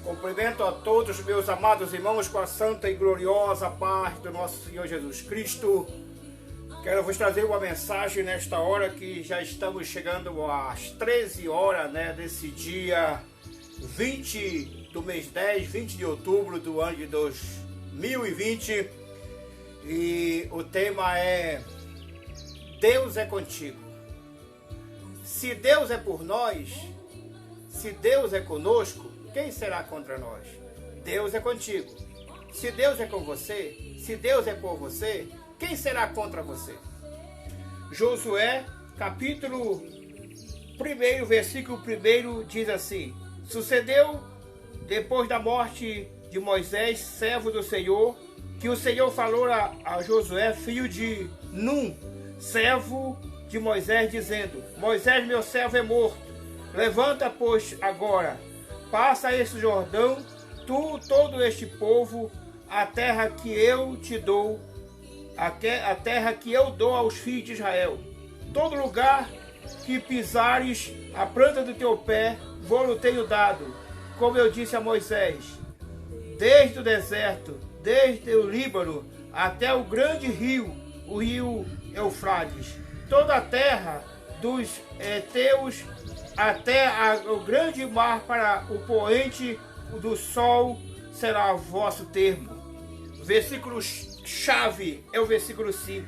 Cumprimento a todos meus amados irmãos com a santa e gloriosa paz do nosso Senhor Jesus Cristo. Quero vos trazer uma mensagem nesta hora que já estamos chegando às 13 horas, desse dia 20 do mês 10, 20 de outubro do ano de 2020. E o tema é Deus é contigo. Se Deus é por nós, se Deus é conosco, quem será contra nós? Deus é contigo. Se Deus é com você, se Deus é por você, quem será contra você? Josué, capítulo 1, versículo 1 diz assim: Sucedeu, depois da morte de Moisés, servo do Senhor, que o Senhor falou a Josué, filho de Num, servo de Moisés, dizendo: Moisés, meu servo, é morto. Levanta, pois, agora, passa esse Jordão, tu, todo este povo, a terra que eu te dou, a terra que eu dou aos filhos de Israel. Todo lugar que pisares a planta do teu pé, vou-lo tenho dado, como eu disse a Moisés, desde o deserto, desde o Líbano, até o grande rio, o rio Eufrates. Toda a terra dos heteus, até o grande mar para o poente do sol será o vosso termo. Versículo chave é o versículo 5,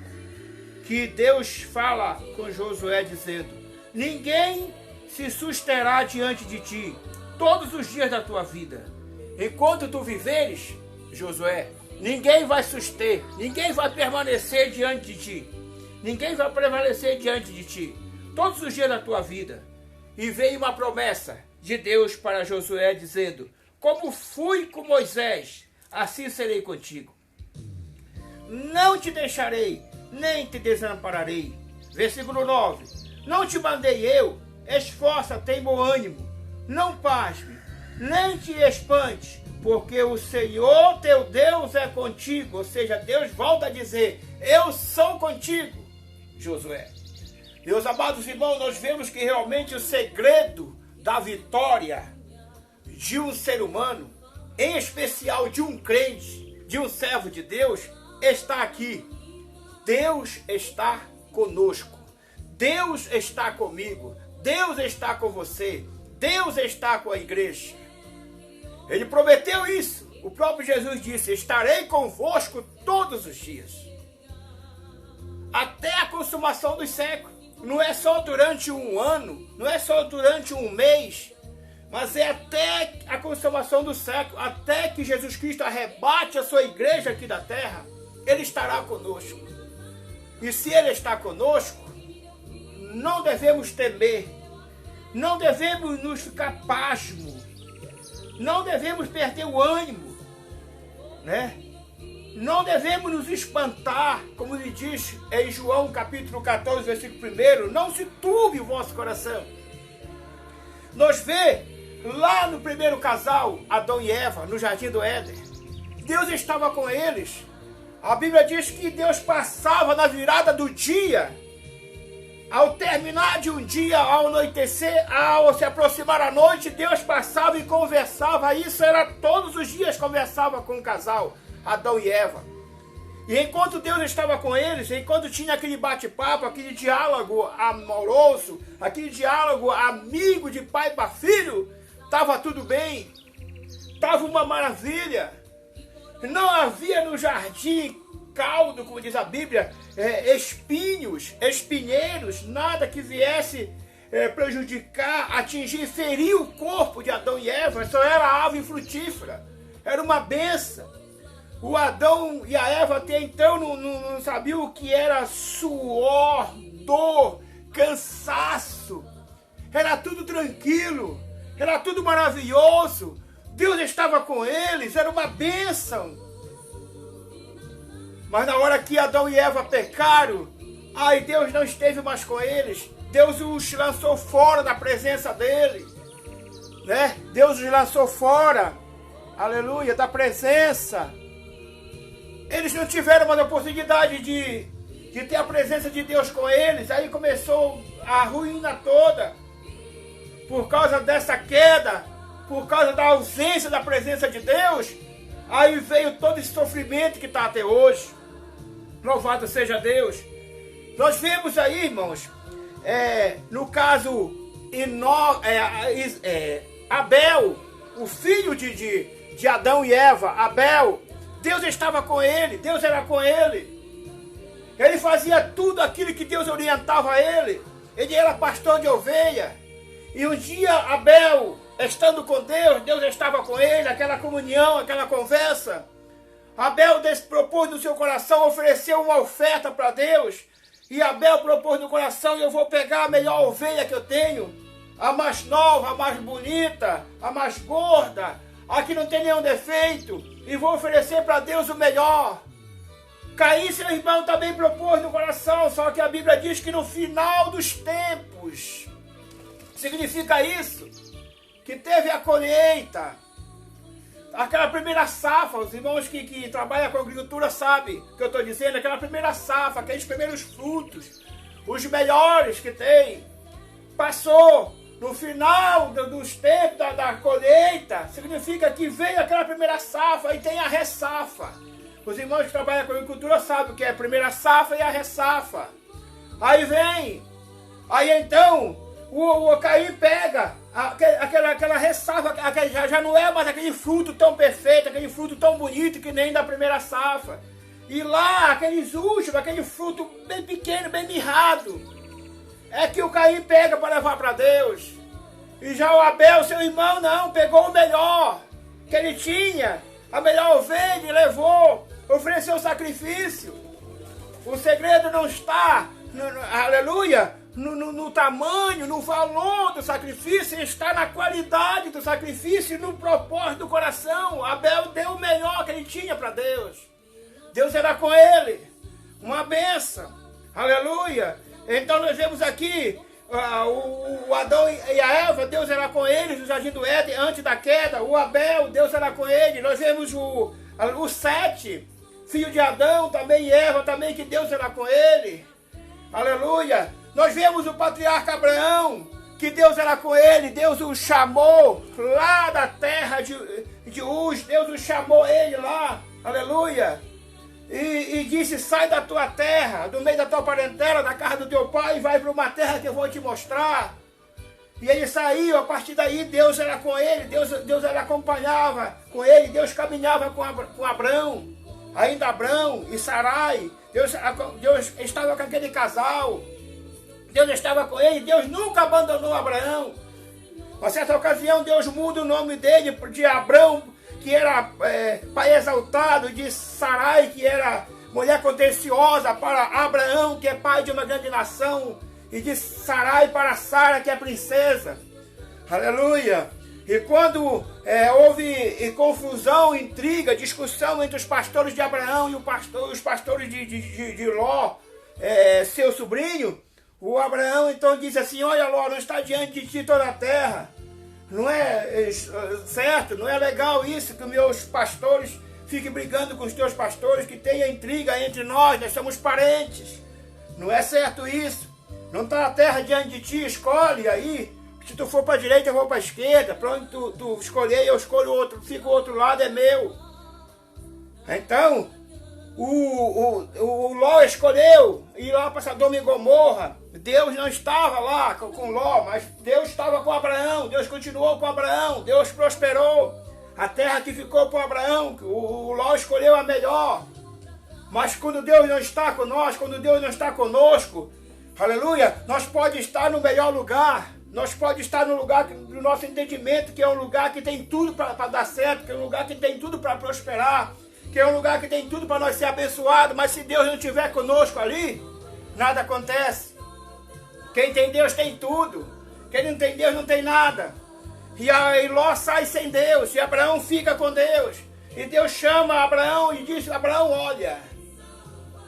que Deus fala com Josué dizendo: ninguém se susterá diante de ti todos os dias da tua vida. Enquanto tu viveres, Josué, ninguém vai suster, ninguém vai permanecer diante de ti. Ninguém vai prevalecer diante de ti todos os dias da tua vida. E veio uma promessa de Deus para Josué dizendo: como fui com Moisés, assim serei contigo. Não te deixarei, nem te desampararei. Versículo 9. Não te mandei eu, esforça, tem bom ânimo. Não pasme, nem te espante, porque o Senhor teu Deus é contigo. Ou seja, Deus volta a dizer: eu sou contigo, Josué. Meus amados irmãos, nós vemos que realmente o segredo da vitória de um ser humano, em especial de um crente, de um servo de Deus, está aqui. Deus está conosco. Deus está comigo. Deus está com você. Deus está com a igreja. Ele prometeu isso. O próprio Jesus disse: estarei convosco todos os dias, até a consumação dos séculos. Não é só durante um ano, não é só durante um mês, mas é até a consumação do século, até que Jesus Cristo arrebate a sua igreja aqui da terra, Ele estará conosco. E se Ele está conosco, não devemos temer, não devemos nos ficar pasmos, não devemos perder o ânimo, Não devemos nos espantar, como ele diz em João capítulo 14, versículo 1, não se turbe o vosso coração. Nós vê lá no primeiro casal, Adão e Eva, no jardim do Éden, Deus estava com eles. A Bíblia diz que Deus passava na virada do dia, ao terminar de um dia, ao anoitecer, ao se aproximar a noite, Deus passava e conversava. Isso era todos os dias, conversava com o casal, Adão e Eva. E enquanto Deus estava com eles, enquanto tinha aquele bate-papo, aquele diálogo amoroso, aquele diálogo amigo de pai para filho, estava tudo bem, estava uma maravilha. Não havia no jardim caldo, como diz a Bíblia, espinhos, espinheiros, nada que viesse prejudicar, atingir, ferir o corpo de Adão e Eva. Só era árvore frutífera, era uma bênção. O Adão e a Eva até então não sabiam o que era suor, dor, cansaço. Era tudo tranquilo, era tudo maravilhoso. Deus estava com eles, era uma bênção. Mas na hora que Adão e Eva pecaram, Deus não esteve mais com eles. Deus os lançou fora da presença dele. Deus os lançou fora, aleluia, da presença. Eles não tiveram mais a oportunidade de ter a presença de Deus com eles. Aí começou a ruína toda. Por causa dessa queda, por causa da ausência da presença de Deus, aí veio todo esse sofrimento que está até hoje. Louvado seja Deus. Nós vemos aí, irmãos, no caso Abel, o filho de Adão e Eva, Abel, Deus estava com ele, Deus era com ele. Ele fazia tudo aquilo que Deus orientava a ele. Ele era pastor de ovelha. E um dia Abel, estando com Deus, Deus estava com ele, aquela comunhão, aquela conversa. Abel propôs no seu coração, ofereceu uma oferta para Deus. E Abel propôs no coração: eu vou pegar a melhor ovelha que eu tenho, a mais nova, a mais bonita, a mais gorda, a que não tem nenhum defeito, e vou oferecer para Deus o melhor. Caim, seu irmão, também propôs no coração, só que a Bíblia diz que no final dos tempos, significa isso, que teve a colheita, aquela primeira safra. Os irmãos que trabalham com agricultura sabem o que eu estou dizendo, aquela primeira safra, aqueles primeiros frutos, os melhores que tem, passou. No final dos tempos da colheita, significa que veio aquela primeira safra e tem a ressafra. Os irmãos que trabalham com agricultura sabem o que é a primeira safra e a ressafra. Aí vem, aí então o Caim pega aquela ressafra, já não é mais aquele fruto tão perfeito, aquele fruto tão bonito que nem da primeira safra. E lá, aqueles últimos, aquele fruto bem pequeno, bem mirrado, é que o Caim pega para levar para Deus. E já o Abel, seu irmão, não, pegou o melhor que ele tinha, a melhor ovelha, e levou, ofereceu sacrifício. O segredo não está, aleluia, no tamanho, no valor do sacrifício, está na qualidade do sacrifício e no propósito do coração. Abel deu o melhor que ele tinha para Deus. Deus era com ele, uma bênção, aleluia. Então nós vemos aqui o Adão e a Eva, Deus era com eles no jardim do Éden antes da queda. O Abel, Deus era com ele. Nós vemos o Sete, filho de Adão também, e Eva também, que Deus era com ele, aleluia. Nós vemos o patriarca Abraão, que Deus era com ele. Deus o chamou lá da terra de Uz, Deus o chamou ele lá, aleluia. E disse: sai da tua terra, do meio da tua parentela, da casa do teu pai, e vai para uma terra que eu vou te mostrar. E ele saiu. A partir daí Deus era com ele, Deus acompanhava com ele, Deus caminhava com Abrão, ainda Abrão e Sarai. Deus estava com aquele casal, Deus estava com ele, Deus nunca abandonou Abraão. Uma certa ocasião Deus muda o nome dele de Abrão, que era pai exaltado, de Sarai, que era mulher contenciosa, para Abraão, que é pai de uma grande nação, e de Sarai para Sara, que é princesa, aleluia. E quando houve confusão, intriga, discussão entre os pastores de Abraão e os pastores de Ló, seu sobrinho, o Abraão então disse assim: olha, Ló, não está diante de ti toda a terra. Não é certo, não é legal isso, que os meus pastores fiquem brigando com os teus pastores, que tenha intriga entre nós somos parentes. Não é certo isso. Não está a terra diante de ti, escolhe aí. Se tu for para a direita, eu vou para a esquerda. Para onde tu escolher, eu escolho o outro, fica o outro lado, é meu. Então, o Ló escolheu ir lá para Sodoma e Gomorra. Deus não estava lá com Ló, mas Deus estava com Abraão. Deus continuou com Abraão. Deus prosperou a terra que ficou com Abraão. O Ló escolheu a melhor. Mas quando Deus não está com nós, quando Deus não está conosco, aleluia, nós pode estar no melhor lugar. Nós pode estar no lugar do nosso entendimento, que é um lugar que tem tudo para dar certo, que é um lugar que tem tudo para prosperar, que é um lugar que tem tudo para nós ser abençoados. Mas se Deus não estiver conosco ali, nada acontece. Quem tem Deus tem tudo. Quem não tem Deus não tem nada. E aí Ló sai sem Deus, e Abraão fica com Deus. E Deus chama Abraão e diz: Abraão,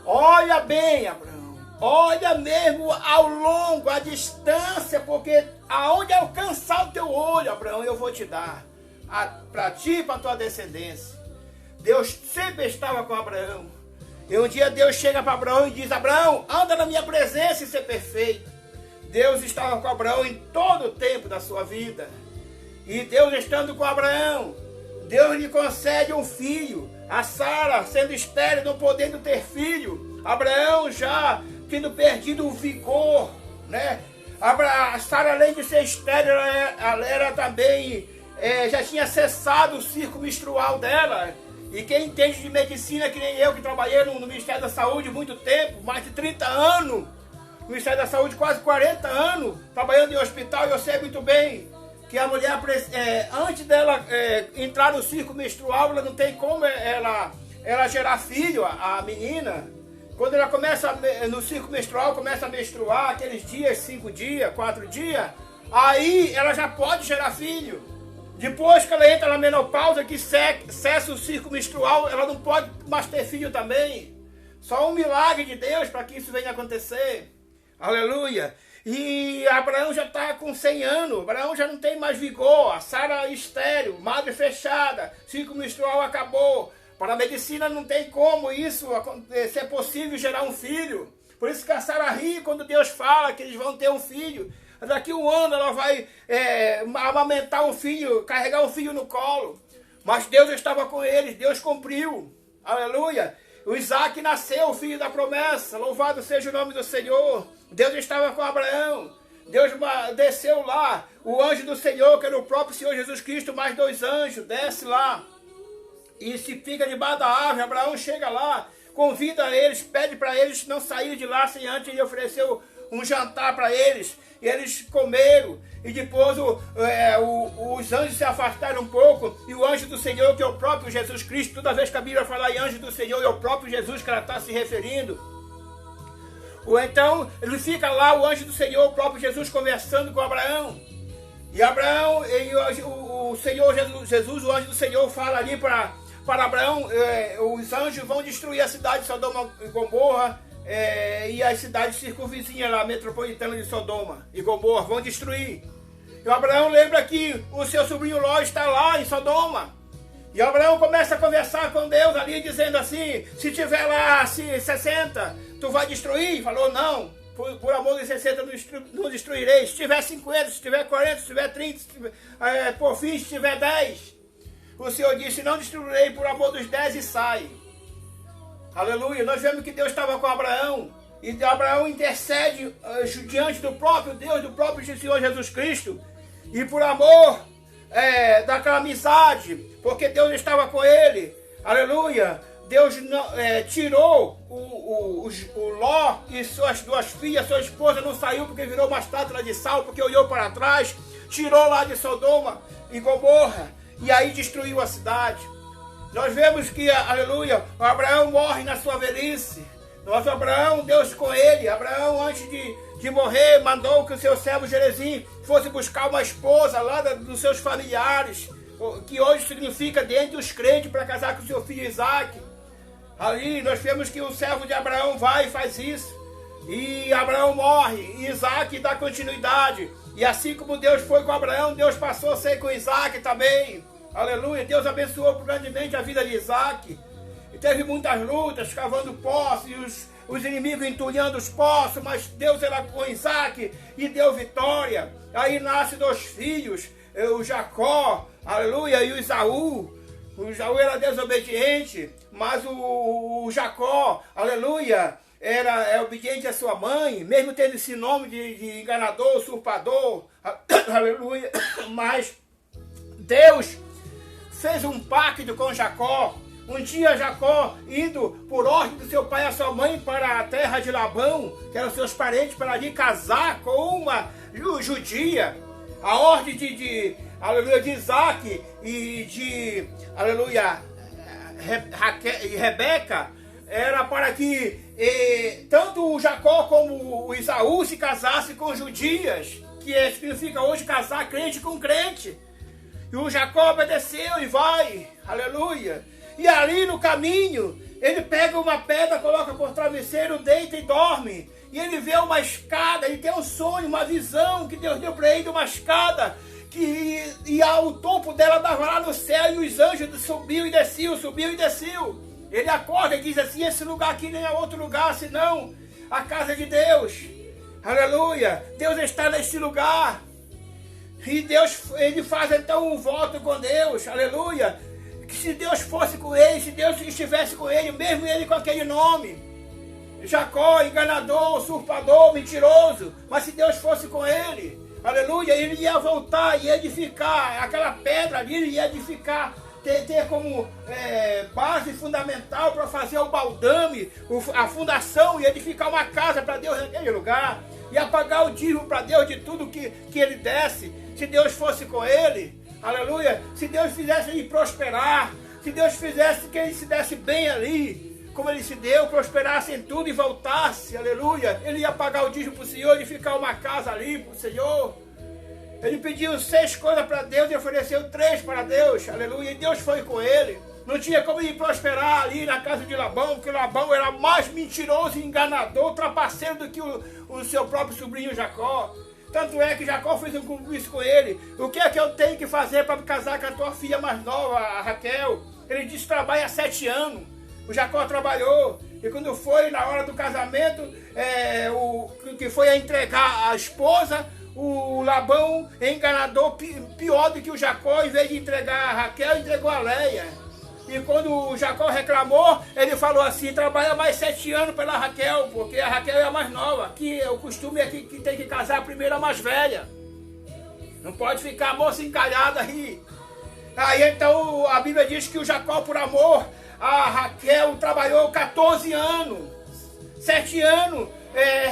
olha bem, Abraão, olha mesmo ao longo, à distância, porque aonde alcançar o teu olho, Abraão, eu vou te dar, para ti e para a tua descendência. Deus sempre estava com Abraão. E um dia Deus chega para Abraão e diz: Abraão, anda na minha presença e ser perfeito. Deus estava com Abraão em todo o tempo da sua vida. E Deus estando com Abraão, Deus lhe concede um filho. A Sara, sendo estéril, não podendo ter filho. Abraão já tendo perdido o vigor, né? A Sara, além de ser estéril, ela era também, já tinha cessado o ciclo menstrual dela. E quem entende de medicina, que nem eu, que trabalhei no Ministério da Saúde muito tempo, mais de 30 anos, no Ministério da Saúde quase 40 anos, trabalhando em hospital, eu sei muito bem que a mulher, antes dela entrar no ciclo menstrual, ela não tem como ela gerar filho, a menina. Quando ela começa no ciclo menstrual, começa a menstruar, aqueles dias, 5 dias, 4 dias, aí ela já pode gerar filho. Depois que ela entra na menopausa, que cessa o ciclo menstrual, ela não pode mais ter filho também. Só um milagre de Deus para que isso venha acontecer. Aleluia! E Abraão já está com 100 anos, Abraão já não tem mais vigor, a Sara estéril, madre fechada, ciclo menstrual acabou. Para a medicina não tem como isso ser possível gerar um filho. Por isso que a Sara ri quando Deus fala que eles vão ter um filho. Daqui a um ano ela vai amamentar um filho, carregar um filho no colo. Mas Deus estava com eles, Deus cumpriu. Aleluia! O Isaac nasceu, o filho da promessa. Louvado seja o nome do Senhor. Deus estava com Abraão. Deus desceu lá. O anjo do Senhor, que era o próprio Senhor Jesus Cristo, mais 2 anjos, desce lá. E se fica debaixo da árvore. Abraão chega lá, convida eles, pede para eles não saírem de lá sem antes ele oferecer um jantar para eles. E eles comeram. E depois os anjos se afastaram um pouco. E o anjo do Senhor, que é o próprio Jesus Cristo, toda vez que a Bíblia fala em anjo do Senhor, é o próprio Jesus que ela está se referindo. Ou então, ele fica lá, o anjo do Senhor, o próprio Jesus, conversando com Abraão. E Abraão, o Senhor Jesus, o anjo do Senhor, fala ali para Abraão, os anjos vão destruir a cidade de Sodoma e Gomorra, e as cidades circunvizinhas lá, metropolitana de Sodoma e Gomorra, vão destruir. E o Abraão lembra que o seu sobrinho Ló está lá em Sodoma. E Abraão começa a conversar com Deus ali, dizendo assim, se tiver lá 60, tu vai destruir? Falou, não, por amor de 60 não destruirei. Se tiver 50, se tiver 40, se tiver 30, por fim, se tiver 10. O Senhor disse, não destruirei por amor dos 10 e sai. Aleluia, nós vemos que Deus estava com Abraão. E Abraão intercede diante do próprio Deus, do próprio Senhor Jesus Cristo. E por amor daquela amizade, porque Deus estava com ele. Aleluia. Deus tirou o Ló e suas 2 filhas, sua esposa não saiu porque virou uma estátua de sal, porque olhou para trás, tirou lá de Sodoma e Gomorra, e aí destruiu a cidade. Nós vemos que, aleluia, Abraão morre na sua velhice. Nosso Abraão, Deus com ele. Abraão, antes de morrer, mandou que o seu servo Gerezim fosse buscar uma esposa lá dos seus familiares, que hoje significa dentre os crentes, para casar com o seu filho Isaac. Ali nós vemos que o servo de Abraão vai e faz isso. E Abraão morre, e Isaac dá continuidade. E assim como Deus foi com Abraão, Deus passou a ser com Isaac também. Aleluia, Deus abençoou grandemente a vida de Isaac. E teve muitas lutas, cavando poços, e os inimigos entulhando os poços, mas Deus era com Isaac e deu vitória. Aí nasce 2 filhos, o Jacó, aleluia, e o Esaú. O Esaú era desobediente, mas o Jacó, aleluia, era obediente à sua mãe, mesmo tendo esse nome de enganador, usurpador, aleluia, mas Deus fez um pacto com Jacó. Um dia Jacó, indo por ordem do seu pai e a sua mãe para a terra de Labão, que eram seus parentes, para ali casar com uma judia, a ordem de Isaac e de, aleluia, Rebeca, era para que tanto o Jacó como o Esaú se casassem com judias, que significa hoje casar crente com crente. E o Jacó obedeceu e vai, aleluia. E ali no caminho, ele pega uma pedra, coloca por travesseiro, deita e dorme. E ele vê uma escada, ele tem um sonho, uma visão que Deus deu para ele de uma escada, e ao topo dela dava lá no céu, e os anjos subiu e desciam. Ele acorda e diz assim, esse lugar aqui nem é outro lugar, senão a casa de Deus. Aleluia, Deus está nesse lugar. E Deus, ele faz então um voto com Deus, aleluia, que se Deus fosse com ele, se Deus estivesse com ele, mesmo ele com aquele nome, Jacó, enganador, usurpador, mentiroso, mas se Deus fosse com ele, aleluia, ele ia voltar e edificar aquela pedra ali, ele ia edificar, ter como base fundamental para fazer o baldame, a fundação, e edificar uma casa para Deus naquele lugar, e pagar o dízimo para Deus de tudo que ele desse, se Deus fosse com ele, aleluia, se Deus fizesse ele prosperar, se Deus fizesse que ele se desse bem ali, como ele se deu, prosperasse em tudo e voltasse, aleluia, ele ia pagar o dízimo para o Senhor, edificar uma casa ali para o Senhor. Ele pediu 6 coisas para Deus e ofereceu 3 para Deus, aleluia, e Deus foi com ele. Não tinha como ele prosperar ali na casa de Labão, porque Labão era mais mentiroso e enganador, trapaceiro do que o seu próprio sobrinho Jacó. Tanto é que Jacó fez um compromisso com ele. O que é que eu tenho que fazer para me casar com a tua filha mais nova, a Raquel? Ele disse: trabalha 7 anos. O Jacó trabalhou. E quando foi na hora do casamento, que foi a entregar a esposa, o Labão, enganador, pior do que o Jacó, em vez de entregar a Raquel, entregou a Leia. E quando o Jacó reclamou, ele falou assim: trabalha mais 7 anos pela Raquel, porque a Raquel é a mais nova. Que o costume é que tem que casar primeiro a mais velha. Não pode ficar a moça encalhada aí. Aí então a Bíblia diz que o Jacó, por amor a Raquel, trabalhou 14 anos. 7 anos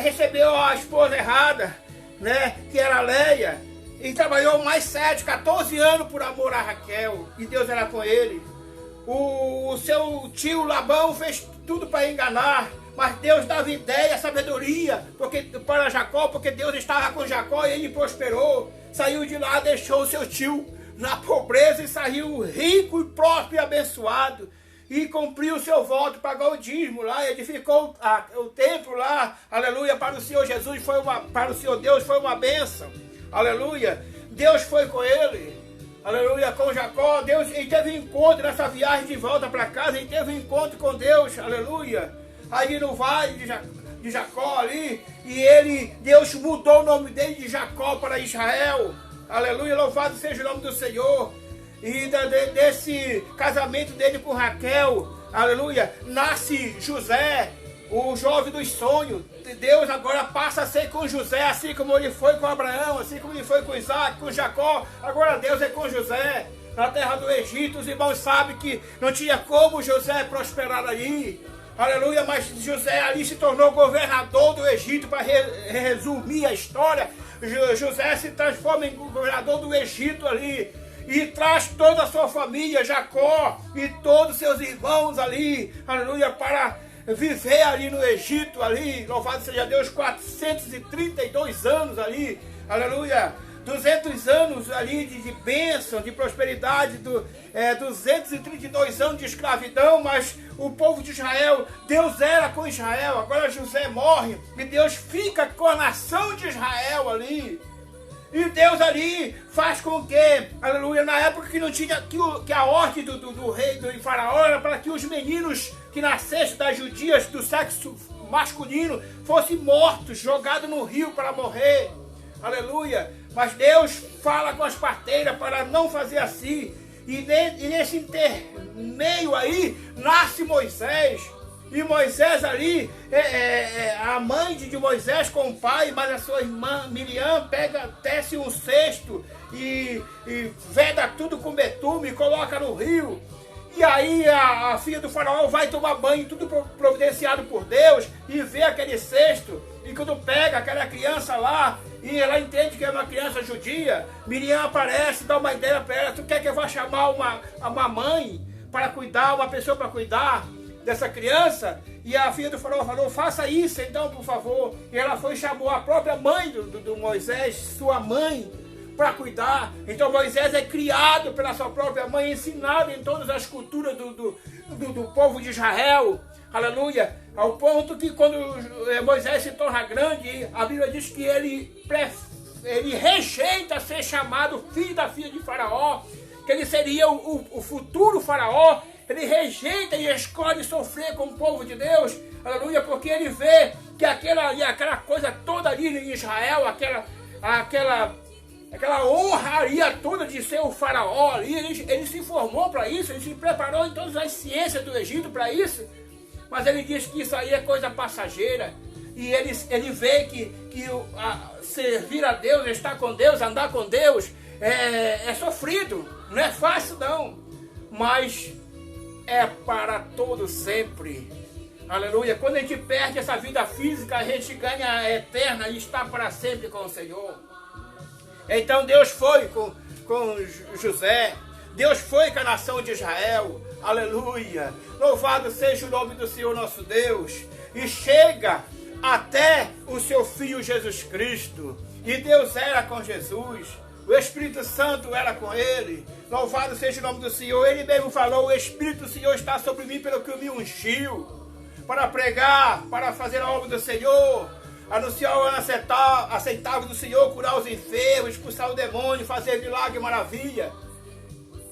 recebeu a esposa errada, né, que era a Leia. E trabalhou mais 7, 14 anos por amor a Raquel. E Deus era com ele. O seu tio Labão fez tudo para enganar, mas Deus dava ideia, sabedoria para Jacó, porque Deus estava com Jacó e ele prosperou. Saiu de lá, deixou o seu tio na pobreza e saiu rico e próspero e abençoado. E cumpriu o seu voto, pagou o dízimo lá, edificou o templo lá, aleluia, para o Senhor Jesus, para o Senhor Deus foi uma bênção, aleluia. Deus foi com ele. Aleluia, com Jacó, Deus, ele teve um encontro nessa viagem de volta para casa, ele teve um encontro com Deus, aleluia, aí no vale de Jacó ali, e Deus mudou o nome dele de Jacó para Israel, aleluia, louvado seja o nome do Senhor. E desse casamento dele com Raquel, aleluia, nasce José, o jovem dos sonhos. Deus agora passa a ser com José, assim como ele foi com Abraão, assim como ele foi com Isaac, com Jacó. Agora Deus é com José, na terra do Egito. Os irmãos sabem que não tinha como José prosperar ali, aleluia, mas José ali se tornou governador do Egito. Para resumir a história, José se transforma em governador do Egito ali, e traz toda a sua família, Jacó, e todos os seus irmãos ali, aleluia, para viver ali no Egito, ali, louvado seja Deus, 432 anos ali, aleluia, 200 anos ali de bênção, de prosperidade, 232 anos de escravidão, mas o povo de Israel, Deus era com Israel. Agora José morre e Deus fica com a nação de Israel ali. E Deus ali faz com que, aleluia, na época que não tinha, que a ordem do rei, do faraó, era para que os meninos que nascessem das judias do sexo masculino fossem mortos, jogados no rio para morrer, aleluia. Mas Deus fala com as parteiras para não fazer assim, e nesse intermeio aí, nasce Moisés. E Moisés ali, a mãe de Moisés com o pai, mas a sua irmã Miriam tece um cesto e veda tudo com betume e coloca no rio. E aí a filha do faraó vai tomar banho, tudo providenciado por Deus, e vê aquele cesto. E quando pega aquela criança lá, e ela entende que é uma criança judia, Miriam aparece, dá uma ideia para ela: tu quer que eu vá chamar uma mãe para cuidar, uma pessoa para cuidar dessa criança? E a filha do faraó falou: faça isso então, por favor. E ela foi e chamou a própria mãe do Moisés, sua mãe, para cuidar. Então Moisés é criado pela sua própria mãe, ensinado em todas as culturas do povo de Israel, aleluia, ao ponto que quando Moisés se torna grande, a Bíblia diz que ele rejeita ser chamado filho da filha de Faraó, que ele seria o futuro Faraó. Ele rejeita e escolhe sofrer com o povo de Deus, aleluia, porque ele vê que aquela coisa toda ali em Israel, aquela aquela honraria toda de ser o faraó ali, ele se formou para isso, ele se preparou em todas as ciências do Egito para isso, mas ele diz que isso aí é coisa passageira, e ele vê que servir a Deus, estar com Deus, andar com Deus, é sofrido, não é fácil não, mas é para todo sempre. Aleluia. Quando a gente perde essa vida física, a gente ganha a eterna e está para sempre com o Senhor. Então Deus foi com José, Deus foi com a nação de Israel, aleluia, louvado seja o nome do Senhor nosso Deus, e chega até o seu Filho Jesus Cristo, e Deus era com Jesus, o Espírito Santo era com ele, louvado seja o nome do Senhor, ele mesmo falou, o Espírito do Senhor está sobre mim pelo que me ungiu, para pregar, para fazer a obra do Senhor, anunciar o ano aceitável do Senhor, curar os enfermos, expulsar o demônio, fazer milagre e maravilha.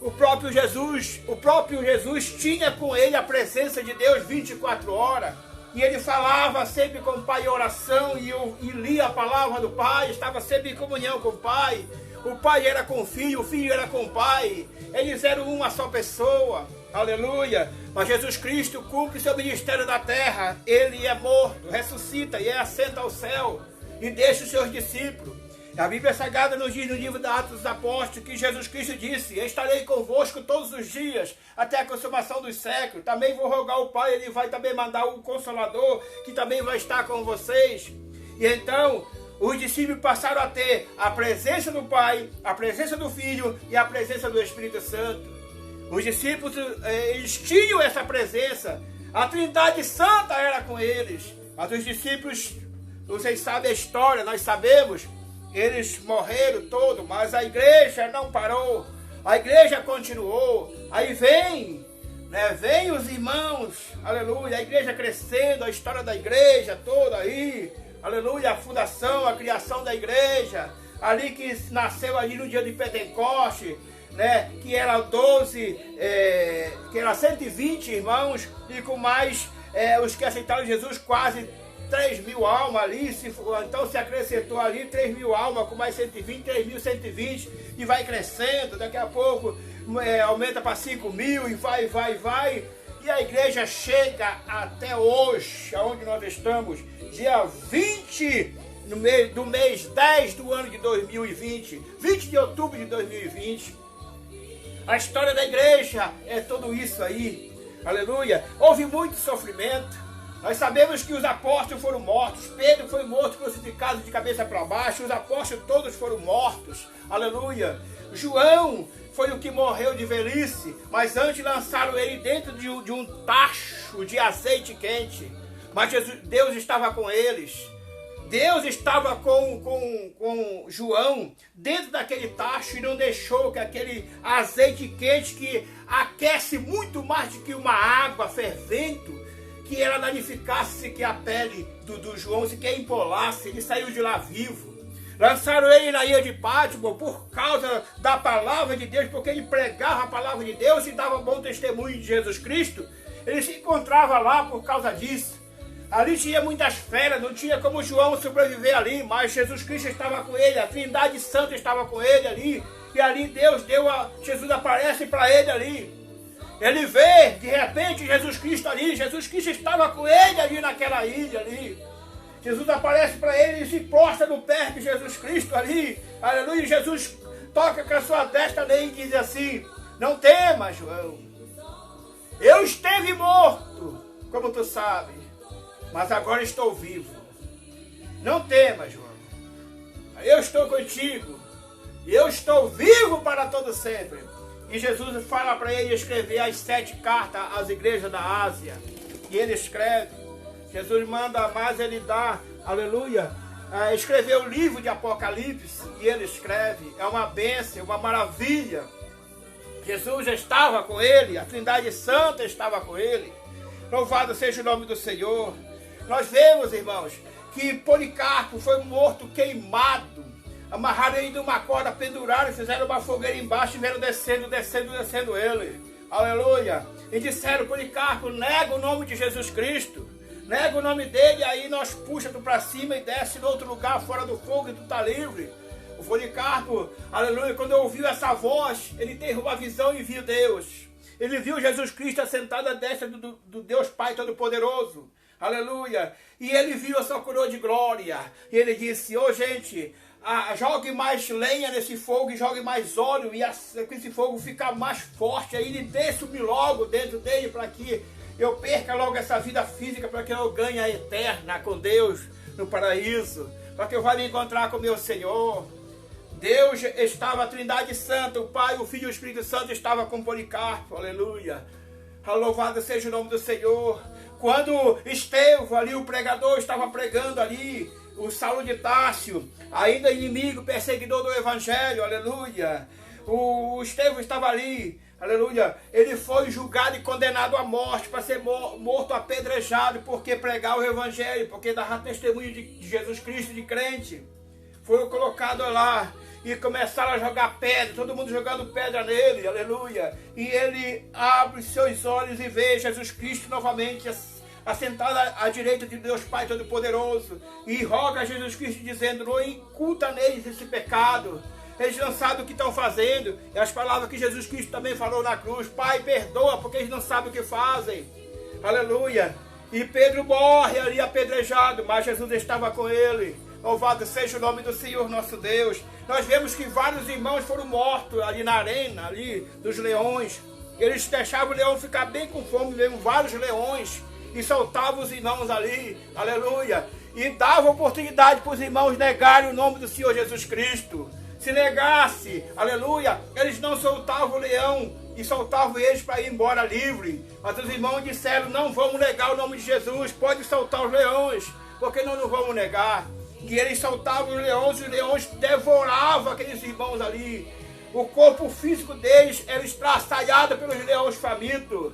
O próprio Jesus tinha com ele a presença de Deus 24 horas. E ele falava sempre com o Pai em oração e lia a palavra do Pai, estava sempre em comunhão com o Pai. O Pai era com o Filho era com o Pai. Eles eram uma só pessoa. Aleluia. Mas Jesus Cristo cumpre seu ministério na terra. Ele é morto, ressuscita e assenta ao céu e deixa os seus discípulos. A Bíblia Sagrada nos diz no livro da Atos dos Apóstolos que Jesus Cristo disse: estarei convosco todos os dias até a consumação dos séculos. Também vou rogar ao Pai, ele vai também mandar o Consolador que também vai estar com vocês. E então os discípulos passaram a ter a presença do Pai, a presença do Filho e a presença do Espírito Santo. Os discípulos, eles tinham essa presença. A Trindade Santa era com eles. Mas os discípulos, vocês sabem a história, nós sabemos, eles morreram todos, mas a igreja não parou. A igreja continuou. Aí vem os irmãos, aleluia, a igreja crescendo, a história da igreja toda aí, aleluia, a fundação, a criação da igreja, ali que nasceu ali no dia de Pentecoste, que era 120 irmãos, e com mais os que aceitaram Jesus, quase 3.000 almas ali, então se acrescentou ali 3.000 almas, com mais 120, 3.120, e vai crescendo, daqui a pouco aumenta para 5.000, e vai, e a igreja chega até hoje, aonde nós estamos, dia 20 do mês 10 do ano de 2020, 20 de outubro de 2020, a história da igreja é tudo isso aí, aleluia. Houve muito sofrimento. Nós sabemos que os apóstolos foram mortos. Pedro foi morto, crucificado de cabeça para baixo. Os apóstolos todos foram mortos, aleluia. João foi o que morreu de velhice, mas antes lançaram ele dentro de um tacho de azeite quente. Mas Deus estava com eles. Deus estava com João dentro daquele tacho e não deixou que aquele azeite quente que aquece muito mais do que uma água fervente, que ela danificasse que a pele do João, se que empolasse, ele saiu de lá vivo. Lançaram ele na ilha de Pátimo por causa da palavra de Deus, porque ele pregava a palavra de Deus e dava bom testemunho de Jesus Cristo. Ele se encontrava lá por causa disso. Ali tinha muitas feras, não tinha como João sobreviver ali, mas Jesus Cristo estava com ele, a Trindade Santa estava com ele ali, e ali Jesus aparece para ele ali. Ele vê, de repente, Jesus Cristo ali, Jesus Cristo estava com ele ali naquela ilha ali. Jesus aparece para ele e se prostra no pé de Jesus Cristo ali, aleluia, Jesus toca com a sua destra nele e diz assim: não temas, João, eu esteve morto, como tu sabes, mas agora estou vivo. Não temas, João. Eu estou contigo. E eu estou vivo para todo sempre. E Jesus fala para ele escrever as 7 cartas às igrejas da Ásia. E ele escreve. Jesus manda mais, ele dá, aleluia, escrever o livro de Apocalipse. E ele escreve. É uma bênção, uma maravilha. Jesus estava com ele. A Trindade Santa estava com ele. Louvado seja o nome do Senhor. Nós vemos, irmãos, que Policarpo foi morto queimado. Amarraram ele numa corda, penduraram, fizeram uma fogueira embaixo e vieram descendo ele. Aleluia. E disseram: Policarpo, nega o nome de Jesus Cristo. Nega o nome dele, aí nós puxa tu para cima e desce em outro lugar fora do fogo e tu tá livre. O Policarpo, aleluia, quando ouviu essa voz, ele teve uma visão e viu Deus. Ele viu Jesus Cristo assentado à destra do Deus Pai Todo-Poderoso. Aleluia. E ele viu a sua coroa de glória. E ele disse, gente, jogue mais lenha nesse fogo e jogue mais óleo. E esse fogo ficar mais forte. Aí ele desce-me logo dentro dele para que eu perca logo essa vida física, para que eu ganhe a eterna com Deus no paraíso. Para que eu vá me encontrar com meu Senhor. Deus estava, a Trindade Santa, o Pai, o Filho e o Espírito Santo estava com Policarpo, aleluia. Louvado seja o nome do Senhor. Quando Estevão ali, o pregador, estava pregando ali, o Saulo de Társio, ainda inimigo, perseguidor do Evangelho, aleluia. O Estevão estava ali, aleluia. Ele foi julgado e condenado à morte, para ser morto apedrejado, porque pregava o Evangelho, porque dava testemunho de Jesus Cristo, de crente. Foi colocado lá e começaram a jogar pedra, todo mundo jogando pedra nele, aleluia. E ele abre seus olhos e vê Jesus Cristo novamente assentado à direita de Deus Pai Todo-Poderoso. E roga a Jesus Cristo dizendo, não incuta neles esse pecado. Eles não sabem o que estão fazendo. E as palavras que Jesus Cristo também falou na cruz, Pai, perdoa, porque eles não sabem o que fazem. Aleluia. E Pedro morre ali apedrejado, mas Jesus estava com ele. Louvado seja o nome do Senhor nosso Deus. Nós vemos que vários irmãos foram mortos ali na arena, ali dos leões. Eles deixavam o leão ficar bem com fome, mesmo vários leões, e soltavam os irmãos ali, aleluia. E davam oportunidade para os irmãos negarem o nome do Senhor Jesus Cristo. Se negasse, aleluia, eles não soltavam o leão e soltavam eles para ir embora livre. Mas os irmãos disseram, não vamos negar o nome de Jesus, pode soltar os leões, porque nós não vamos negar. E eles soltavam os leões devoravam aqueles irmãos ali. O corpo físico deles era estraçalhado pelos leões famintos.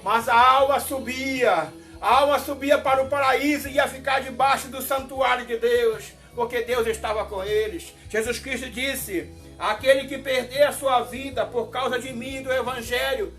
Mas a alma subia para o paraíso e ia ficar debaixo do santuário de Deus, porque Deus estava com eles. Jesus Cristo disse, aquele que perder a sua vida por causa de mim e do Evangelho,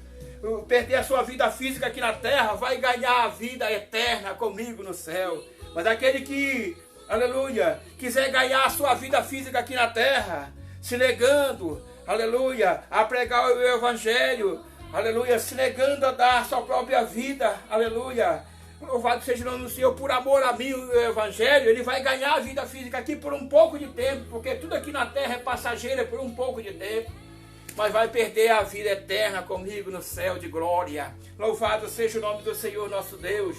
perder a sua vida física aqui na terra, vai ganhar a vida eterna comigo no céu. Mas aquele que, aleluia, quiser ganhar a sua vida física aqui na terra, se negando, aleluia, a pregar o Evangelho, aleluia, se negando a dar a sua própria vida, aleluia, louvado seja o nome do Senhor, por amor a mim e o Evangelho, ele vai ganhar a vida física aqui por um pouco de tempo, porque tudo aqui na terra é passageiro, é por um pouco de tempo, mas vai perder a vida eterna comigo no céu de glória. Louvado seja o nome do Senhor nosso Deus.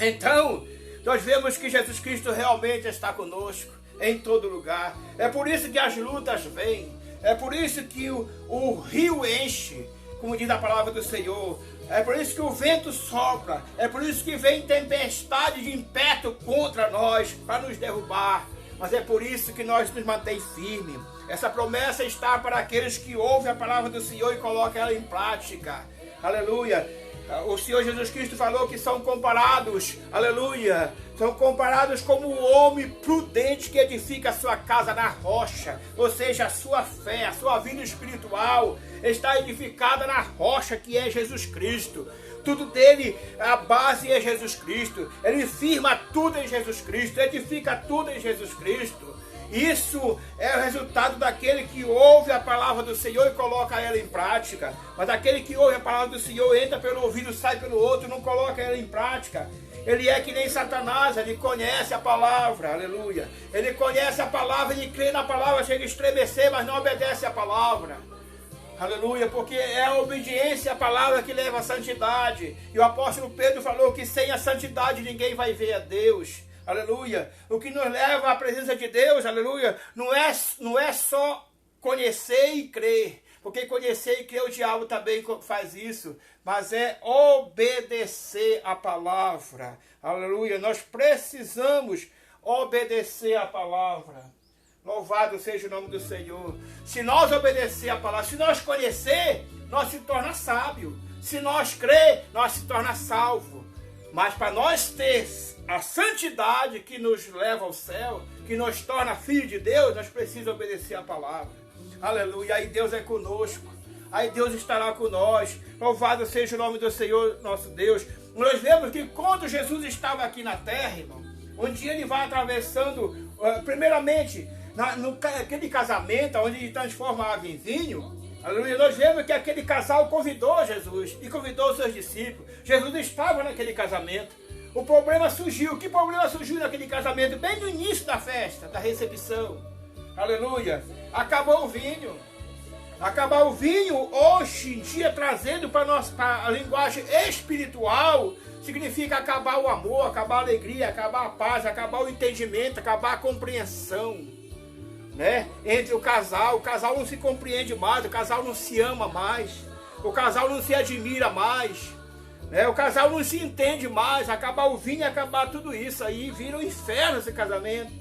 Então, nós vemos que Jesus Cristo realmente está conosco em todo lugar. É por isso que as lutas vêm. É por isso que o rio enche, como diz a palavra do Senhor. É por isso que o vento sopra. É por isso que vem tempestade de impeto contra nós, para nos derrubar. Mas é por isso que nós nos mantém firmes. Essa promessa está para aqueles que ouvem a palavra do Senhor e colocam ela em prática. Aleluia. O Senhor Jesus Cristo falou que são comparados, aleluia, são comparados como o homem prudente que edifica a sua casa na rocha, ou seja, a sua fé, a sua vida espiritual está edificada na rocha que é Jesus Cristo. Tudo dele, a base é Jesus Cristo, ele firma tudo em Jesus Cristo, edifica tudo em Jesus Cristo. Isso é o resultado daquele que ouve a palavra do Senhor e coloca ela em prática. Mas aquele que ouve a palavra do Senhor, entra pelo ouvido, sai pelo outro, não coloca ela em prática. Ele é que nem Satanás, ele conhece a palavra, aleluia. Ele conhece a palavra, ele crê na palavra, chega a estremecer, mas não obedece a palavra. Aleluia, porque é a obediência à palavra que leva à santidade. E o apóstolo Pedro falou que sem a santidade ninguém vai ver a Deus. Aleluia. O que nos leva à presença de Deus, aleluia, não é só conhecer e crer. Porque conhecer e crer o diabo também faz isso. Mas é obedecer a palavra. Aleluia. Nós precisamos obedecer a palavra. Louvado seja o nome do Senhor. Se nós obedecer a palavra, se nós conhecer, nós se torna sábio. Se nós crer, nós se torna salvo. Mas para nós ter a santidade que nos leva ao céu, que nos torna filho de Deus, nós precisamos obedecer a palavra. Aleluia. Aí Deus é conosco. Aí Deus estará com nós. Louvado seja o nome do Senhor, nosso Deus. Nós vemos que quando Jesus estava aqui na terra, irmão, um dia ele vai atravessando, primeiramente, naquele casamento onde ele transforma a água em vinho, aleluia, nós vemos que aquele casal convidou Jesus e convidou os seus discípulos. Jesus estava naquele casamento. O problema surgiu. Que problema surgiu naquele casamento? Bem no início da festa, da recepção. Aleluia. Acabou o vinho. Acabar o vinho, hoje em dia, trazendo para a linguagem espiritual, significa acabar o amor, acabar a alegria, acabar a paz, acabar o entendimento, acabar a compreensão, né? Entre o casal não se compreende mais, o casal não se ama mais, o casal não se admira mais, né? O casal não se entende mais, acabar o vinho, acabar tudo isso aí, vira um inferno esse casamento.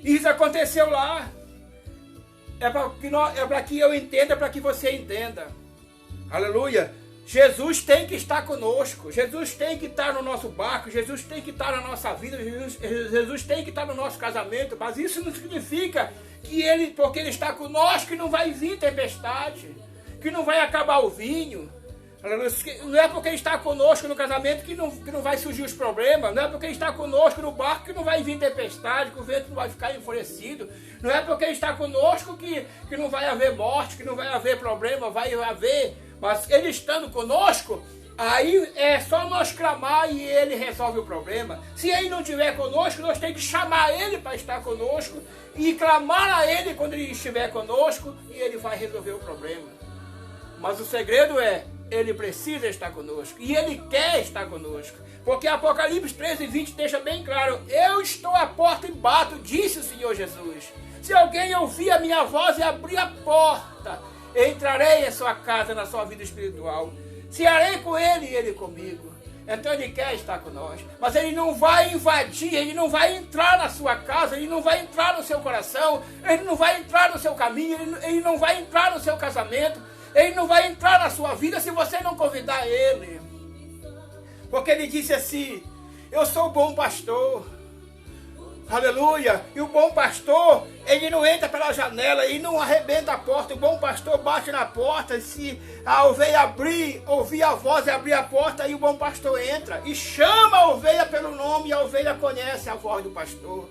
Isso aconteceu lá. É para que eu entenda, para que você entenda. Aleluia. Jesus tem que estar conosco. Jesus tem que estar no nosso barco. Jesus tem que estar na nossa vida. Jesus tem que estar no nosso casamento. Mas isso não significa que porque ele está conosco, que não vai vir tempestade, que não vai acabar o vinho. Não é porque ele está conosco no casamento que não vai surgir os problemas. Não é porque ele está conosco no barco que não vai vir tempestade, que o vento não vai ficar enfurecido. Não é porque ele está conosco que não vai haver morte, que não vai haver problema, vai haver. Mas ele estando conosco, aí é só nós clamar e ele resolve o problema. Se ele não estiver conosco, nós temos que chamar ele para estar conosco e clamar a ele quando ele estiver conosco e ele vai resolver o problema. Mas o segredo é, ele precisa estar conosco e ele quer estar conosco. Porque Apocalipse 13:20 deixa bem claro: eu estou à porta e bato, disse o Senhor Jesus. Se alguém ouvir a minha voz e abrir a porta, entrarei em sua casa, na sua vida espiritual. Cearei com ele e ele comigo. Então ele quer estar conosco. Mas ele não vai invadir, ele não vai entrar na sua casa, ele não vai entrar no seu coração, ele não vai entrar no seu caminho, ele não vai entrar no seu casamento, ele não vai entrar na sua vida se você não convidar ele. Porque ele disse assim: eu sou o bom pastor. Aleluia. E o bom pastor, ele não entra pela janela, ele não arrebenta a porta. O bom pastor bate na porta e se a ovelha ouvir a voz e abrir a porta, aí o bom pastor entra e chama a ovelha pelo nome e a ovelha conhece a voz do pastor.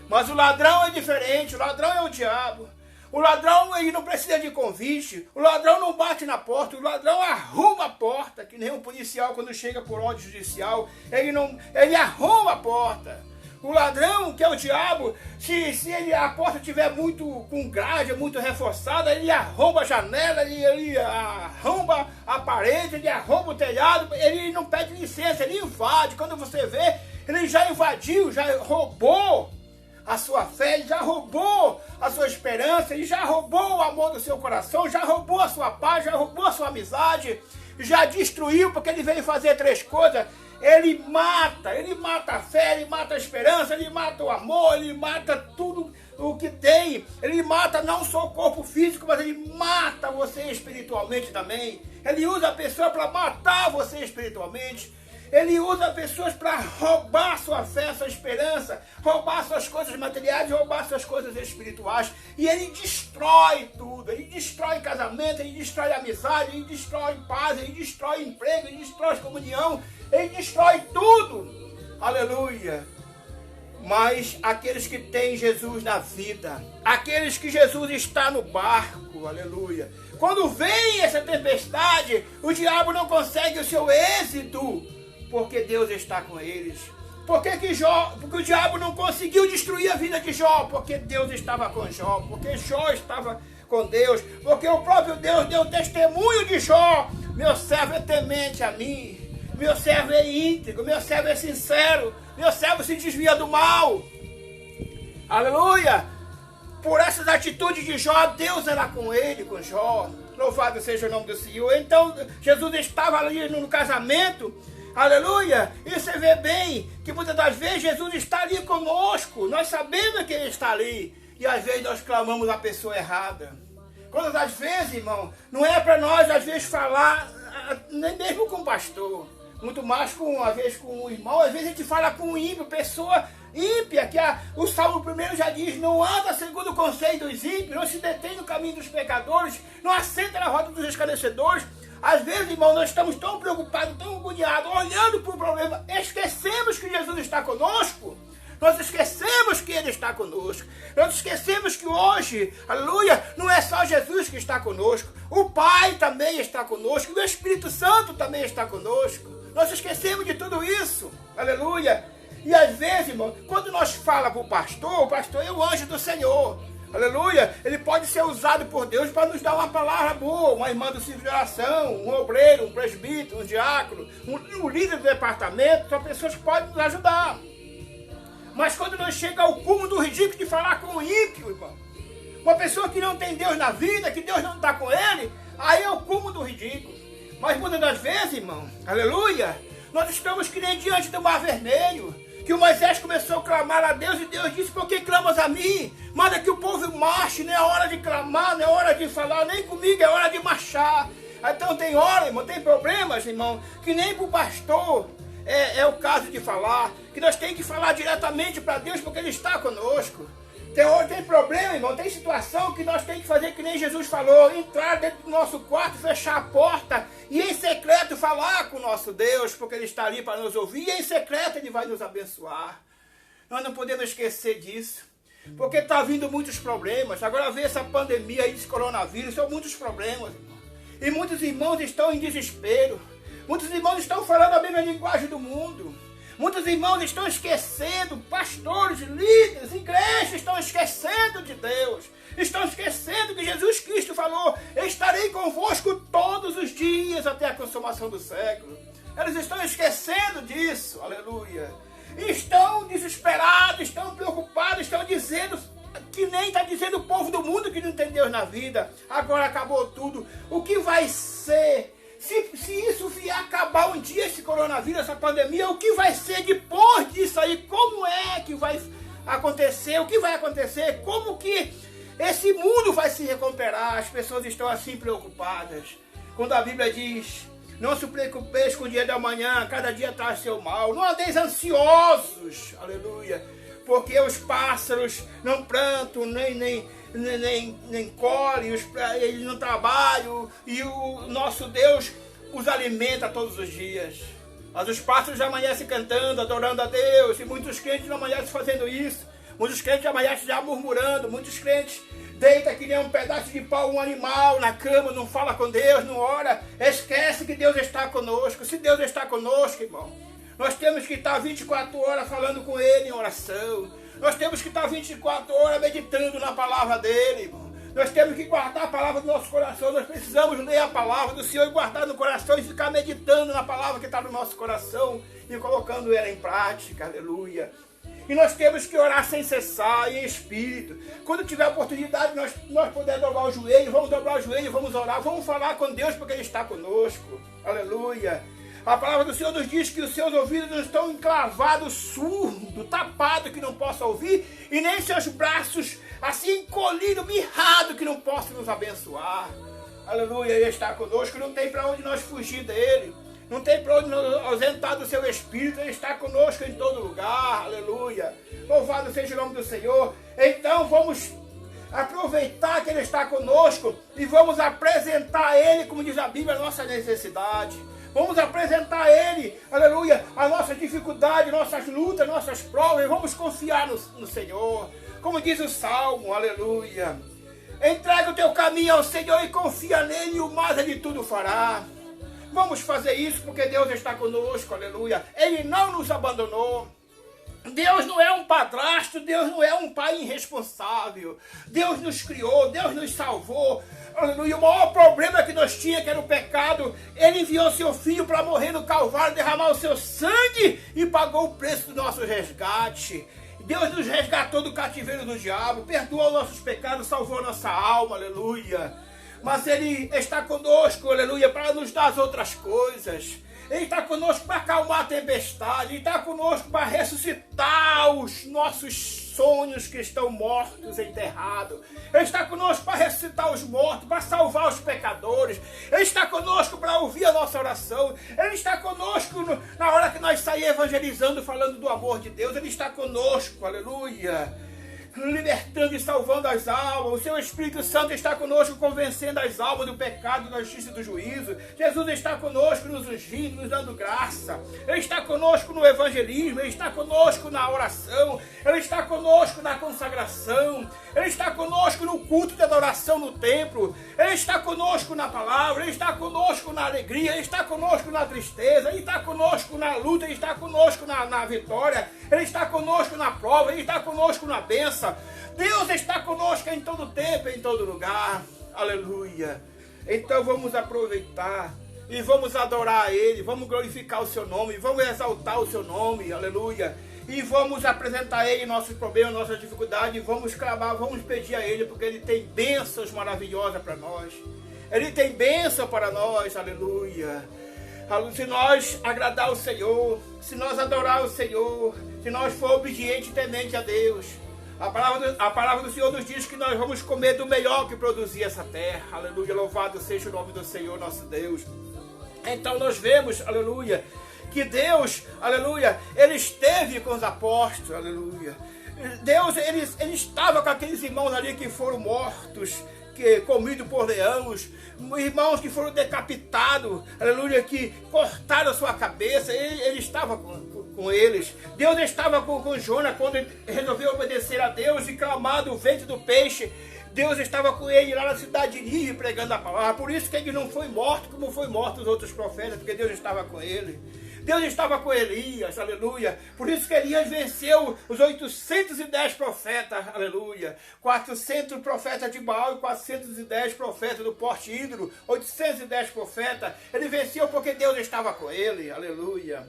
Mas o ladrão é diferente, o ladrão é o diabo. O ladrão, ele não precisa de convite, o ladrão não bate na porta, o ladrão arruma a porta, que nem um policial quando chega por ordem judicial, ele arruma a porta. O ladrão, que é o diabo, se a porta estiver muito com grade, muito reforçada, ele arromba a janela, ele arromba a parede, ele arromba o telhado, ele não pede licença, ele invade. Quando você vê, ele já invadiu, já roubou a sua fé, ele já roubou a sua esperança, ele já roubou o amor do seu coração, já roubou a sua paz, já roubou a sua amizade, já destruiu, porque ele veio fazer 3 coisas. Ele mata a fé, ele mata a esperança, ele mata o amor, ele mata tudo o que tem. Ele mata não só o corpo físico, mas ele mata você espiritualmente também. Ele usa a pessoa para matar você espiritualmente. Ele usa pessoas para roubar sua fé, sua esperança, roubar suas coisas materiais, roubar suas coisas espirituais. E ele destrói tudo. Ele destrói casamento, ele destrói amizade, ele destrói paz, ele destrói emprego, ele destrói comunhão. Ele destrói tudo. Aleluia. Mas aqueles que têm Jesus na vida, aqueles que Jesus está no barco, aleluia. Quando vem essa tempestade, o diabo não consegue o seu êxito, porque Deus está com eles. Porque o diabo não conseguiu destruir a vida de Jó, porque Deus estava com Jó, porque Jó estava com Deus, porque o próprio Deus deu testemunho de Jó: meu servo é temente a mim, meu servo é íntegro, meu servo é sincero, meu servo se desvia do mal. Aleluia! Por essas atitudes de Jó, Deus era com ele, com Jó. Louvado seja o nome do Senhor. Então, Jesus estava ali no casamento. Aleluia! E você vê bem que muitas das vezes Jesus está ali conosco. Nós sabemos que ele está ali. E às vezes nós clamamos a pessoa errada. Quando às vezes, irmão, não é para nós às vezes falar, nem mesmo com o pastor, muito mais às vezes com o irmão. Às vezes a gente fala com o ímpio, pessoa ímpia, que o Salmo 1 já diz: não anda segundo o conselho dos ímpios, não se detém no caminho dos pecadores, não assenta na roda dos escarnecedores. Às vezes, irmão, nós estamos tão preocupados, tão agoniados, olhando para o problema, esquecemos que Jesus está conosco. Nós esquecemos que ele está conosco. conosco. Nós esquecemos que hoje, aleluia, não é só Jesus que está conosco. O Pai também está conosco. O Espírito Santo também está conosco. Nós esquecemos de tudo isso. Aleluia. E às vezes, irmão, quando nós falamos para o pastor é o anjo do Senhor. Aleluia. Ele pode ser usado por Deus para nos dar uma palavra boa, uma irmã do círculo de oração, um obreiro, um presbítero, um diácono, um líder do departamento. São pessoas que podem nos ajudar. Mas quando nós chega ao cúmulo do ridículo de falar com o ímpio, irmão, uma pessoa que não tem Deus na vida, que Deus não está com ele, aí é o cúmulo do ridículo. Mas muitas das vezes, irmão, aleluia, nós estamos que nem diante do mar vermelho, que o Moisés começou a clamar a Deus e Deus disse, por que clamas a mim? Manda que o povo marche, não é hora de clamar, não é hora de falar, nem comigo, é hora de marchar. Então tem hora, irmão, tem problemas, irmão, que nem para o pastor é o caso de falar, que nós temos que falar diretamente para Deus porque Ele está conosco. Tem problema, irmão, tem situação que nós temos que fazer que nem Jesus falou, entrar dentro do nosso quarto, fechar a porta e em secreto falar com o nosso Deus, porque Ele está ali para nos ouvir e em secreto Ele vai nos abençoar. Nós não podemos esquecer disso, porque está vindo muitos problemas. Agora vê essa pandemia aí desse coronavírus, são muitos problemas, irmão. E muitos irmãos estão em desespero, muitos irmãos estão falando a mesma linguagem do mundo. Muitos irmãos estão esquecendo, pastores, líderes, igrejas estão esquecendo de Deus. Estão esquecendo que Jesus Cristo falou, estarei convosco todos os dias até a consumação do século. Eles estão esquecendo disso, aleluia. Estão desesperados, estão preocupados, estão dizendo, que nem está dizendo o povo do mundo que não tem Deus na vida. Agora acabou tudo. O que vai ser? Se isso vier acabar um dia, esse coronavírus, essa pandemia, o que vai ser depois disso aí? Como é que vai acontecer? O que vai acontecer? Como que esse mundo vai se recuperar? As pessoas estão assim preocupadas. Quando a Bíblia diz, não se preocupeis com o dia da manhã, cada dia traz seu mal. Não andeis ansiosos, aleluia, porque os pássaros não plantam, nem colhem, eles não trabalham, e o nosso Deus os alimenta todos os dias. Mas os pássaros já amanhecem cantando, adorando a Deus, e muitos crentes não amanhecem fazendo isso, muitos crentes amanhecem já murmurando, muitos crentes deitam que nem um pedaço de pau, um animal na cama, não fala com Deus, não ora, esquece que Deus está conosco. Se Deus está conosco, irmão, nós temos que estar 24 horas falando com Ele em oração. Nós temos que estar 24 horas meditando na palavra dEle, irmão. Nós temos que guardar a palavra do nosso coração. Nós precisamos ler a palavra do Senhor e guardar no coração e ficar meditando na palavra que está no nosso coração e colocando ela em prática, aleluia. E nós temos que orar sem cessar, em espírito. Quando tiver oportunidade, nós pudermos dobrar o joelho, vamos dobrar o joelho, vamos orar, vamos falar com Deus porque Ele está conosco, aleluia. A palavra do Senhor nos diz que os seus ouvidos não estão encravados, surdo, tapado que não possa ouvir, e nem seus braços assim encolhidos, mirrados que não possam nos abençoar. Aleluia, Ele está conosco, não tem para onde nós fugir dEle, não tem para onde nos ausentar do seu Espírito, Ele está conosco em todo lugar, aleluia. Louvado seja o nome do Senhor. Então vamos aproveitar que Ele está conosco e vamos apresentar a Ele, como diz a Bíblia, a nossa necessidade. Vamos apresentar a Ele, aleluia, a nossa dificuldade, nossas lutas, nossas provas, e vamos confiar no Senhor. Como diz o Salmo, aleluia. Entrega o teu caminho ao Senhor e confia nele, e o mais Ele tudo fará. Vamos fazer isso porque Deus está conosco, aleluia. Ele não nos abandonou. Deus não é um padrasto, Deus não é um pai irresponsável. Deus nos criou, Deus nos salvou. Aleluia. O maior problema que nós tínhamos, que era o pecado, Ele enviou seu Filho para morrer no Calvário, derramar o seu sangue e pagou o preço do nosso resgate. Deus nos resgatou do cativeiro do diabo, perdoou nossos pecados, salvou nossa alma, aleluia. Mas Ele está conosco, aleluia, para nos dar as outras coisas. Ele está conosco para acalmar a tempestade. Ele está conosco para ressuscitar os nossos sonhos que estão mortos, enterrados. Ele está conosco para ressuscitar os mortos, para salvar os pecadores. Ele está conosco para ouvir a nossa oração. Ele está conosco na hora que nós saímos evangelizando, falando do amor de Deus. Ele está conosco, aleluia. libertando e salvando as almas. O seu Espírito Santo está conosco, convencendo as almas do pecado, da justiça e do juízo. Jesus está conosco, nos ungindo, nos dando graça. Ele está conosco no evangelismo, Ele está conosco na oração, Ele está conosco na consagração, Ele está conosco no culto de adoração no templo, Ele está conosco na palavra, Ele está conosco na alegria, Ele está conosco na tristeza, Ele está conosco na luta, Ele está conosco na vitória, Ele está conosco na prova, Ele está conosco na bênção. Deus está conosco em todo tempo, em todo lugar. Aleluia. Então vamos aproveitar e vamos adorar a Ele, vamos glorificar o seu nome, vamos exaltar o seu nome, aleluia. E vamos apresentar a Ele nossos problemas, nossas dificuldades, vamos clamar, vamos pedir a Ele, porque Ele tem bênçãos maravilhosas para nós. Ele tem bênção para nós, aleluia. Se nós agradar o Senhor, se nós adorar o Senhor, se nós for obediente e temente a Deus, a palavra do Senhor nos diz que nós vamos comer do melhor que produzia essa terra, aleluia, louvado seja o nome do Senhor nosso Deus. Então nós vemos, aleluia, que Deus, Ele esteve com os apóstolos, aleluia. Deus, ele estava com aqueles irmãos ali que foram mortos, comidos por leões, irmãos que foram decapitados, aleluia, que cortaram a sua cabeça, ele estava com eles. Deus estava com Jonas quando ele resolveu obedecer a Deus e clamar do ventre do peixe. Deus estava com ele lá na cidade de Nínive pregando a palavra. Por isso que ele não foi morto como foi morto os outros profetas, porque Deus estava com ele. Deus estava com Elias, aleluia. Por isso que Elias venceu os 810 profetas, aleluia. 400 profetas de Baal e 410 profetas do Porte Ídolo. 810 profetas. Ele venceu porque Deus estava com ele, aleluia.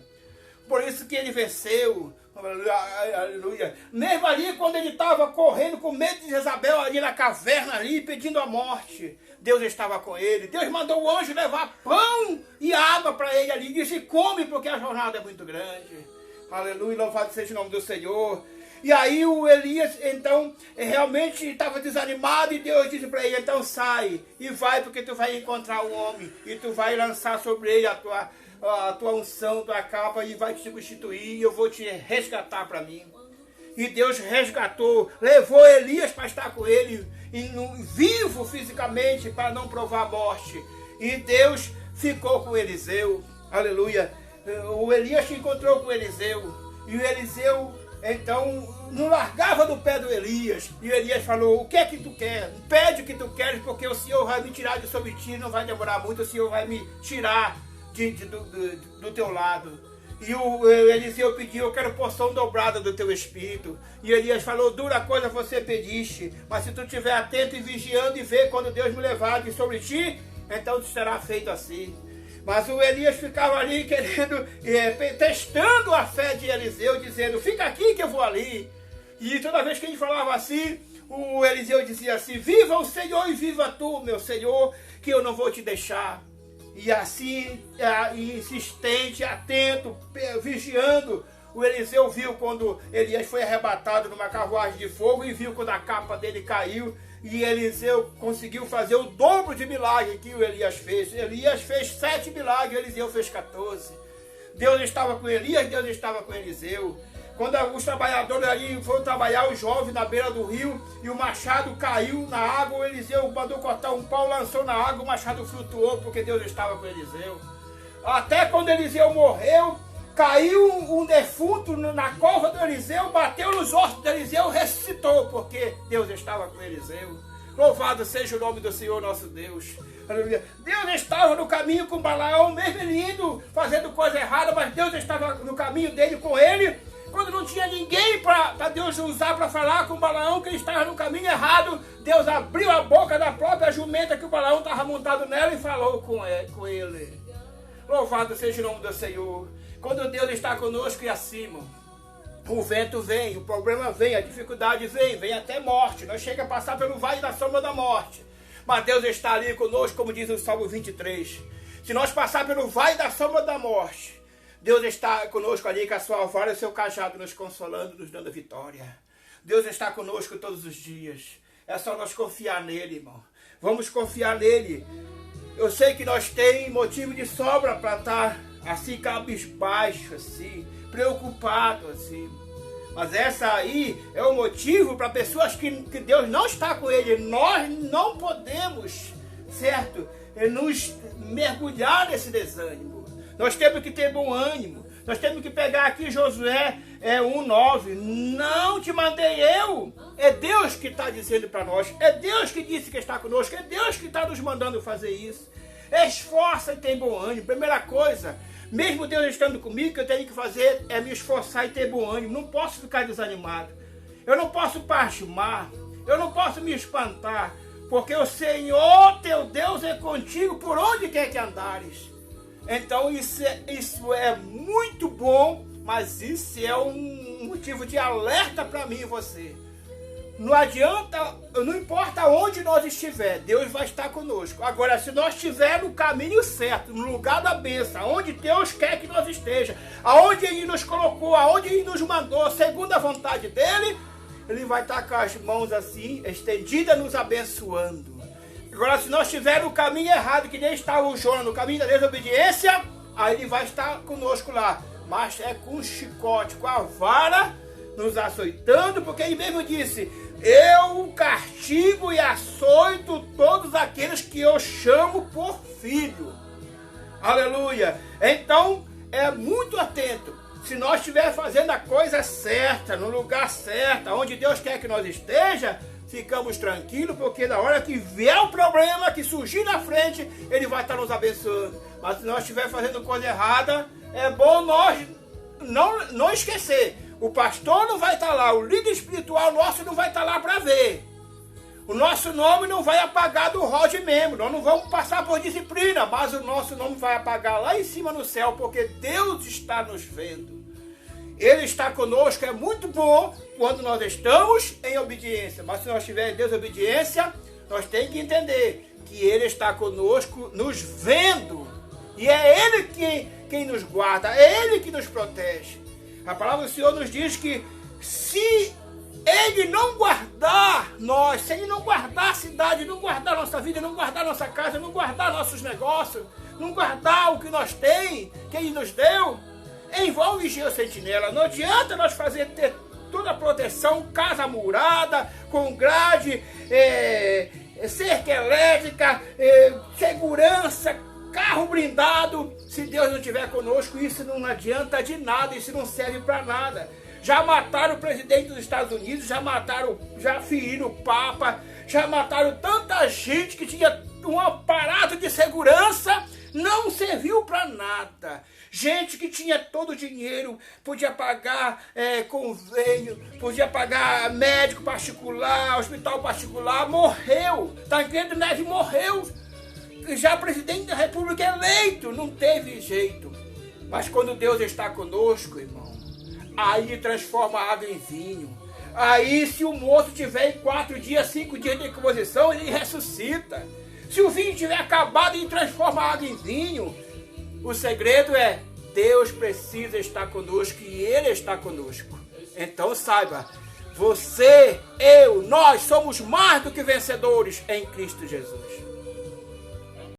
Por isso que ele venceu, aleluia. Mesmo ali quando ele estava correndo com medo de Jezabel ali na caverna ali, pedindo a morte, Deus estava com ele. Deus mandou o anjo levar pão e água para ele ali. Disse, come porque a jornada é muito grande. Aleluia, louvado seja o nome do Senhor. E aí o Elias, então, realmente estava desanimado e Deus disse para ele, então sai e vai porque tu vai encontrar um homem e tu vai lançar sobre ele a tua unção, tua capa e vai te substituir e eu vou te resgatar para mim. E Deus resgatou, levou Elias para estar com ele, vivo fisicamente, para não provar a morte. E Deus ficou com Eliseu, aleluia. O Elias se encontrou com Eliseu, e o Eliseu, então, não largava do pé do Elias. E o Elias falou, o que é que tu quer? Pede o que tu queres, porque o Senhor vai me tirar de sobre ti, não vai demorar muito, o Senhor vai me tirar do teu lado. E o Eliseu pediu, eu quero porção dobrada do teu espírito. E Elias falou, dura coisa você pediste, mas se tu estiver atento e vigiando e ver quando Deus me levar de sobre ti, então será feito assim. Mas o Elias ficava ali querendo, testando a fé de Eliseu, dizendo, fica aqui que eu vou ali. E toda vez que ele falava assim, o Eliseu dizia assim, viva o Senhor e viva tu, meu Senhor, que eu não vou te deixar. E assim, insistente, atento, vigiando, o Eliseu viu quando Elias foi arrebatado numa carruagem de fogo e viu quando a capa dele caiu e Eliseu conseguiu fazer o dobro de milagre que o Elias fez. Elias fez 7 milagres, Eliseu fez 14. Deus estava com Elias, Deus estava com Eliseu. Quando os trabalhadores ali foram trabalhar, os jovens na beira do rio, e o machado caiu na água, o Eliseu mandou cortar um pau, lançou na água, o machado flutuou, porque Deus estava com Eliseu. Até quando Eliseu morreu, caiu um defunto na cova do Eliseu, bateu nos ossos do Eliseu, ressuscitou, porque Deus estava com Eliseu. Louvado seja o nome do Senhor nosso Deus. Aleluia. Deus estava no caminho com Balaão, mesmo ele indo, fazendo coisa errada, mas Deus estava no caminho dele com ele. Quando não tinha ninguém para Deus usar para falar com o Balaão, que ele estava no caminho errado, Deus abriu a boca da própria jumenta que o Balaão estava montado nela e falou com ele. Louvado seja o nome do Senhor. Quando Deus está conosco e acima, o vento vem, o problema vem, a dificuldade vem até morte. Nós chegamos a passar pelo vale da sombra da morte. Mas Deus está ali conosco, como diz o Salmo 23. Se nós passar pelo vale da sombra da morte, Deus está conosco ali com a sua vara e o seu cajado nos consolando, nos dando vitória. Deus está conosco todos os dias. É só nós confiar nele, irmão. Vamos confiar nele. Eu sei que nós temos motivo de sobra para estar assim, cabisbaixo, assim, preocupado, assim. Mas essa aí é o motivo para pessoas que Deus não está com ele. Nós não podemos, certo, nos mergulhar nesse desânimo. Nós temos que ter bom ânimo. Nós temos que pegar aqui Josué 1:9. Não te mandei eu. É Deus que está dizendo para nós. É Deus que disse que está conosco. É Deus que está nos mandando fazer isso. Esforça e tem bom ânimo. Primeira coisa, mesmo Deus estando comigo, o que eu tenho que fazer é me esforçar e ter bom ânimo. Não posso ficar desanimado. Eu não posso pasmar. Eu não posso me espantar. Porque o Senhor teu Deus é contigo por onde quer que andares. Então isso é muito bom, mas isso é um motivo de alerta para mim e você. Não adianta, não importa onde nós estiver, Deus vai estar conosco. Agora, se nós estivermos no caminho certo, no lugar da bênção, onde Deus quer que nós esteja, aonde Ele nos colocou, aonde Ele nos mandou, segundo a vontade dEle, Ele vai estar com as mãos assim, estendidas, nos abençoando. Agora, se nós estivermos no caminho errado, que nem estava o Jonas, no caminho da desobediência, aí Ele vai estar conosco lá. Mas é com o chicote, com a vara, nos açoitando, porque Ele mesmo disse: eu castigo e açoito todos aqueles que eu chamo por filho. Aleluia! Então, é muito atento. Se nós estivermos fazendo a coisa certa, no lugar certo, onde Deus quer que nós esteja, ficamos tranquilos, porque na hora que vier o problema, que surgir na frente, Ele vai estar nos abençoando. Mas se nós estivermos fazendo coisa errada, é bom nós não esquecer. O pastor não vai estar lá, o líder espiritual nosso não vai estar lá para ver. O nosso nome não vai apagar do rol de membro. Nós não vamos passar por disciplina, mas o nosso nome vai apagar lá em cima no céu, porque Deus está nos vendo. Ele está conosco. É muito bom quando nós estamos em obediência. Mas se nós estivermos em desobediência, nós temos que entender que Ele está conosco, nos vendo. E é Ele quem nos guarda, é Ele que nos protege. A palavra do Senhor nos diz que se Ele não guardar nós, se Ele não guardar a cidade, não guardar nossa vida, não guardar nossa casa, não guardar nossos negócios, não guardar o que nós temos, que Ele nos deu, em vão vigia o sentinela. Não adianta nós ter toda a proteção, casa murada, com grade, cerca elétrica, segurança, carro blindado. Se Deus não estiver conosco, isso não adianta de nada, isso não serve para nada. Já mataram o presidente dos Estados Unidos, já feriram o Papa, já mataram tanta gente que tinha um aparato de segurança, não serviu para nada. Gente que tinha todo o dinheiro, podia pagar convênio, podia pagar médico particular, hospital particular, morreu. Tancredo Neves morreu. Já presidente da República eleito, não teve jeito. Mas quando Deus está conosco, irmão, aí transforma a água em vinho. Aí, se o moço tiver 4 dias, 5 dias de decomposição, ele ressuscita. Se o vinho tiver acabado, ele transforma a água em vinho. O segredo é: Deus precisa estar conosco e Ele está conosco. Então saiba, você, eu, nós somos mais do que vencedores em Cristo Jesus.